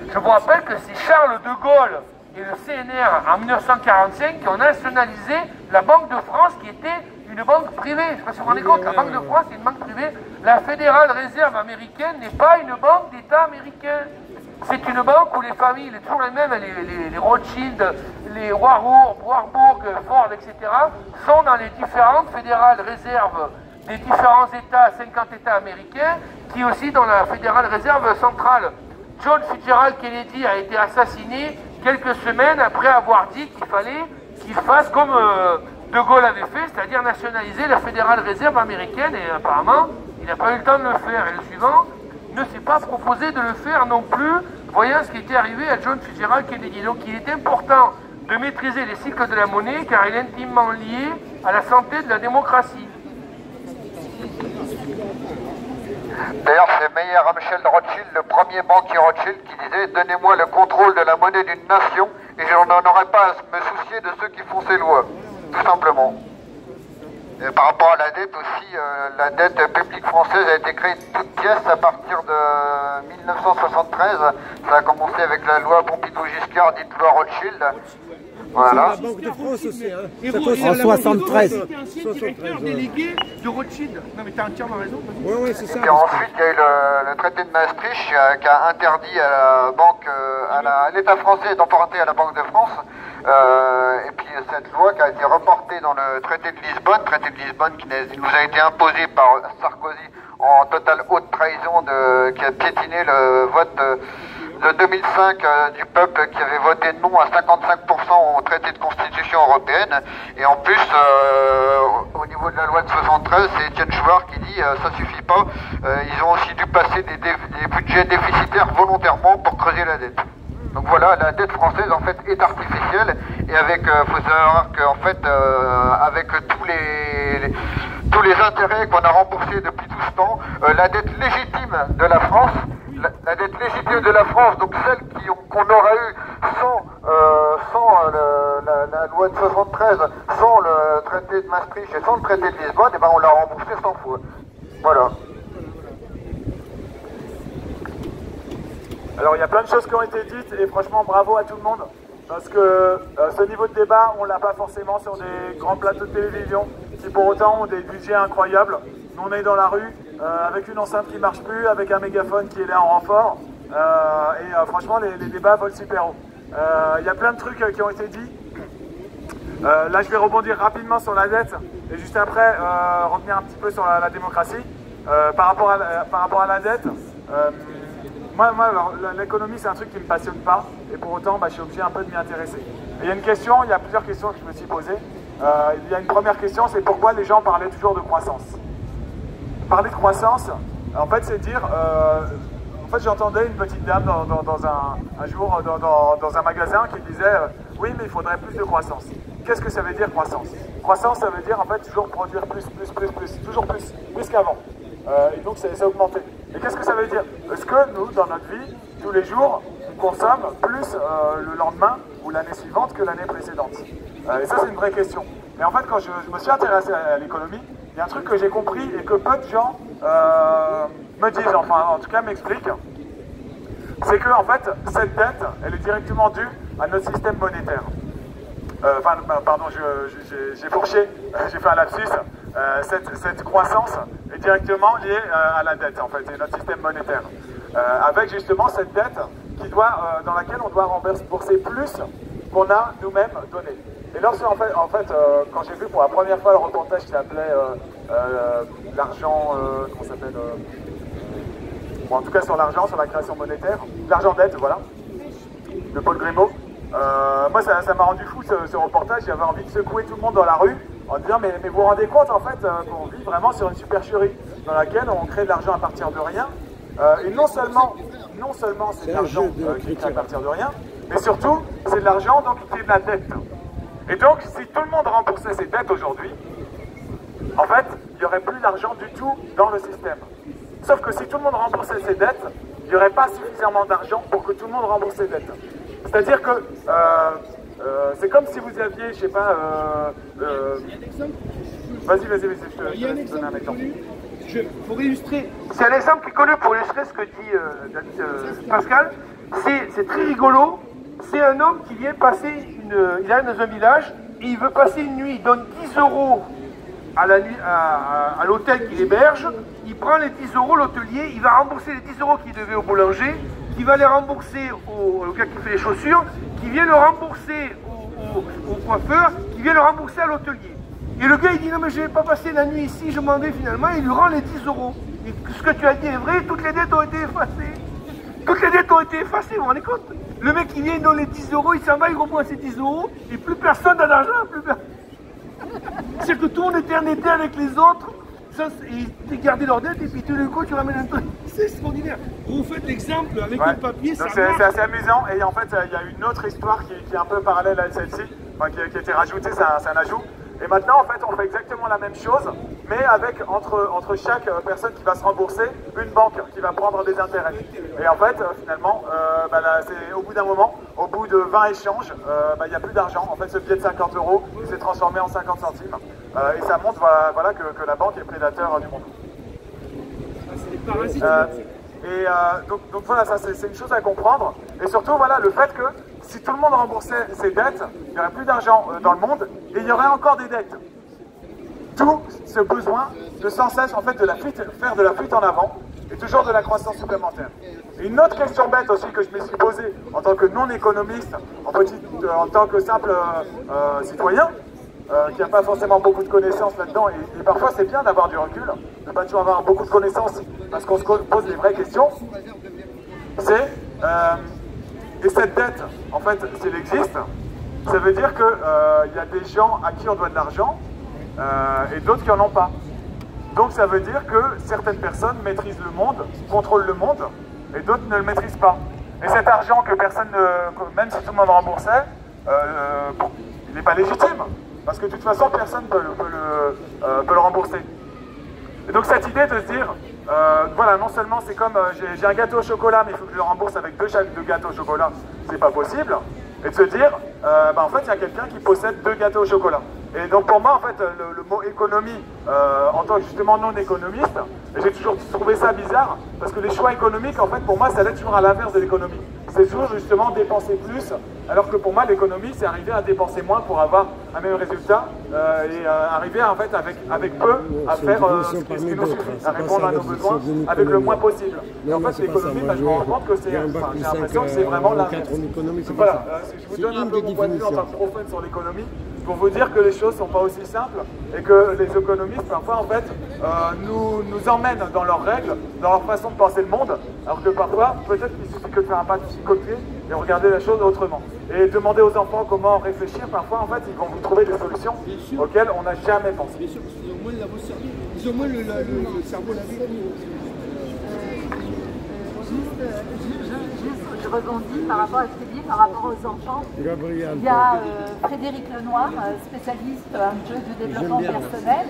Je vous rappelle que c'est Charles de Gaulle et le CNR en 1945 qui ont nationalisé la Banque de France qui était une banque privée. Je ne sais pas si vous vous rendez compte, la Banque de France est une banque privée. La Fédérale Réserve américaine n'est pas une banque d'État américain. C'est une banque où les familles, les toujours les mêmes, les Rothschild, les Warburg, Ford, etc., sont dans les différentes fédérales réserves des différents États, 50 États américains, qui aussi dans la Fédérale Réserve centrale. John Fitzgerald Kennedy a été assassiné quelques semaines après avoir dit qu'il fallait qu'il fasse comme De Gaulle avait fait, c'est-à-dire nationaliser la Fédérale Réserve américaine, et apparemment, il n'a pas eu le temps de le faire. Et le suivant ne s'est pas proposé de le faire non plus, voyant ce qui était arrivé à John Fitzgerald Kennedy. Donc il est important de maîtriser les cycles de la monnaie, car il est intimement lié à la santé de la démocratie. D'ailleurs, c'est Meyer Amschel Rothschild, le premier banquier Rothschild, qui disait « Donnez-moi le contrôle de la monnaie d'une nation et je n'en aurai pas à me soucier de ceux qui font ces lois. » Tout simplement. Et par rapport à la dette aussi, la dette publique française a été créée toute pièce à partir de 1973. Ça a commencé avec la loi Pompidou-Giscard, dite loi Rothschild. Voilà. La Banque de France aussi, hein. En 73. C'était un directeur délégué de Rothschild. Non mais tu as entièrement raison. Oui, c'est ça. Et ensuite, il y a eu le traité de Maastricht qui a interdit à la banque, à l'État français d'emprunter à la Banque de France. Et puis cette loi qui a été reportée dans le traité de Lisbonne qui nous a été imposé par Sarkozy en totale haute trahison, qui a piétiné le vote de 2005 du peuple qui avait voté non à 55% au traité de constitution européenne. Et en plus, au niveau de la loi de 73, c'est Étienne Chouard qui dit ça suffit pas, ils ont aussi dû passer des budgets déficitaires volontairement pour creuser la dette. Donc voilà, la dette française en fait est artificielle, et avec, faut savoir qu'en fait, avec tous les intérêts qu'on a remboursés depuis tout ce temps, la dette légitime de la France, la dette légitime de la France, donc celle qu'on aurait eue sans la loi de 73, sans le traité de Maastricht et sans le traité de Lisbonne, et ben on l'a remboursée 100 fois. Voilà. Alors il y a plein de choses qui ont été dites et franchement bravo à tout le monde parce que ce niveau de débat on l'a pas forcément sur des grands plateaux de télévision qui pour autant ont des budgets incroyables. Nous on est dans la rue avec une enceinte qui marche plus, avec un mégaphone qui est là en renfort et franchement les débats volent super haut. Il y a plein de trucs qui ont été dits. Là je vais rebondir rapidement sur la dette et juste après revenir un petit peu sur la démocratie. Par rapport à la dette, moi l'économie c'est un truc qui ne me passionne pas et pour autant je suis obligé un peu de m'y intéresser. Et il y a une question, il y a plusieurs questions que je me suis posées. Il y a une première question, c'est pourquoi les gens parlaient toujours de croissance. Parler de croissance, en fait c'est dire, en fait j'entendais une petite dame un jour dans un magasin qui disait oui mais il faudrait plus de croissance. Qu'est-ce que ça veut dire croissance? Croissance ça veut dire en fait toujours produire plus, toujours plus qu'avant. Et donc c'est augmenté. Et qu'est-ce que ça veut dire? Est-ce que nous, dans notre vie, tous les jours, on consomme plus le lendemain ou l'année suivante que l'année précédente? Et ça, c'est une vraie question. Et en fait, quand je me suis intéressé à l'économie, il y a un truc que j'ai compris et que peu de gens me disent, enfin en tout cas m'expliquent, c'est que en fait, cette dette, elle est directement due à notre système monétaire. Pardon, j'ai fourché, j'ai fait un lapsus. Cette croissance est directement liée à la dette, en fait, et notre système monétaire. Avec justement cette dette dans laquelle on doit rembourser plus qu'on a nous-mêmes donné. Et lorsque, en fait, quand j'ai vu pour la première fois le reportage qui s'appelait l'argent, comment ça s'appelle bon, en tout cas sur l'argent, sur la création monétaire, l'argent-dette, voilà, de Paul Grimaud. Moi, ça m'a rendu fou ce reportage. J'avais envie de secouer tout le monde dans la rue en disant mais vous vous rendez compte en fait qu'on vit vraiment sur une supercherie dans laquelle on crée de l'argent à partir de rien. Et non seulement c'est de l'argent qui est créé à partir de rien, mais surtout c'est de l'argent donc qui est de la dette. Et donc si tout le monde remboursait ses dettes aujourd'hui, en fait il n'y aurait plus d'argent du tout dans le système. Sauf que si tout le monde remboursait ses dettes, il n'y aurait pas suffisamment d'argent pour que tout le monde rembourse ses dettes. C'est-à-dire que c'est comme si vous aviez, je sais pas... Vas-y, je te donne un exemple. Pour illustrer, c'est un exemple qui est connu pour illustrer ce que dit Pascal. c'est très rigolo. C'est un homme qui vient passer il arrive dans un village et il veut passer une nuit. Il donne 10 € à l'hôtel qu'il héberge. Il prend les 10 €, l'hôtelier, il va rembourser les 10 € qu'il devait au boulanger, qui va les rembourser au gars qui fait les chaussures, qui vient le rembourser au coiffeur, qui vient le rembourser à l'hôtelier. Et le gars il dit non mais je vais pas passer la nuit ici, je m'en vais finalement, il lui rend les 10 €. Et ce que tu as dit est vrai, toutes les dettes ont été effacées. Toutes les dettes ont été effacées, vous vous rendez compte? Le mec il vient, il donne les 10 €, il s'en va, il reprend ses 10 € et plus personne n'a d'argent, plus personne. C'est que tout le monde était endetté avec les autres, ils gardaient leurs dettes et puis tout d'un coup tu ramènes un truc. C'est extraordinaire. Vous faites l'exemple avec le papier, ça c'est assez amusant et en fait il y a une autre histoire qui est un peu parallèle à celle-ci, enfin, qui a été rajoutée, c'est un ajout. Et maintenant en fait on fait exactement la même chose, mais avec entre chaque personne qui va se rembourser, une banque qui va prendre des intérêts. Et en fait finalement, au bout d'un moment, au bout de 20 échanges, il n'y a plus d'argent. En fait ce billet de 50 € il s'est transformé en 50 centimes. Et ça montre voilà, que la banque est prédateur du monde. C'est des parasites. Donc voilà, ça c'est une chose à comprendre. Et surtout voilà, le fait que si tout le monde remboursait ses dettes, il n'y aurait plus d'argent dans le monde et il y aurait encore des dettes. Tout ce besoin de sans cesse en fait faire de la fuite en avant et toujours de la croissance supplémentaire. Et une autre question bête aussi que je me suis posée en tant que non-économiste, en tant que simple citoyen, qui n'a pas forcément beaucoup de connaissances là-dedans, et parfois c'est bien d'avoir du recul, de ne pas toujours avoir beaucoup de connaissances, parce qu'on se pose les vraies questions, c'est, et cette dette, en fait, si elle existe, ça veut dire qu'il y a des gens à qui on doit de l'argent, et d'autres qui n'en ont pas. Donc ça veut dire que certaines personnes maîtrisent le monde, contrôlent le monde, et d'autres ne le maîtrisent pas. Et cet argent que personne même si tout le monde remboursait, il n'est pas légitime. Parce que de toute façon, personne ne peut le rembourser. Et donc cette idée de se dire, voilà, non seulement c'est comme j'ai un gâteau au chocolat, mais il faut que je le rembourse avec deux gâteaux au chocolat, c'est pas possible. Et de se dire, en fait, il y a quelqu'un qui possède 2 gâteaux au chocolat. Et donc pour moi, en fait, le mot économie, en tant que justement non économiste, j'ai toujours trouvé ça bizarre, parce que les choix économiques, en fait, pour moi, ça allait toujours à l'inverse de l'économie. C'est toujours justement dépenser plus, alors que pour moi, l'économie, c'est arriver à dépenser moins pour avoir un même résultat, et arriver en fait avec peu à faire ce qui nous suffit, à répondre à nos besoins avec le moins possible. Et en fait, l'économie, je me rends compte que j'ai l'impression que c'est vraiment l'inverse. Voilà, je vous donne un peu mon point de vue en tant que profane sur l'économie, pour vous dire que les choses ne sont pas aussi simples et que les économistes, parfois, en fait, nous emmènent dans leurs règles, dans leur façon de penser le monde, alors que parfois, peut-être qu'il suffit que de faire un pas de psychopier et regarder la chose autrement. Et demander aux enfants comment réfléchir, parfois, en fait, ils vont vous trouver des solutions auxquelles on n'a jamais pensé. Bien sûr, parce qu'ils ont moins le cerveau, ils ont moins le cerveau lavé. Je rebondis par rapport à ce que dit par rapport aux enfants. Gabriel. Il y a Frédéric Lenoir, spécialiste en jeu de développement personnel,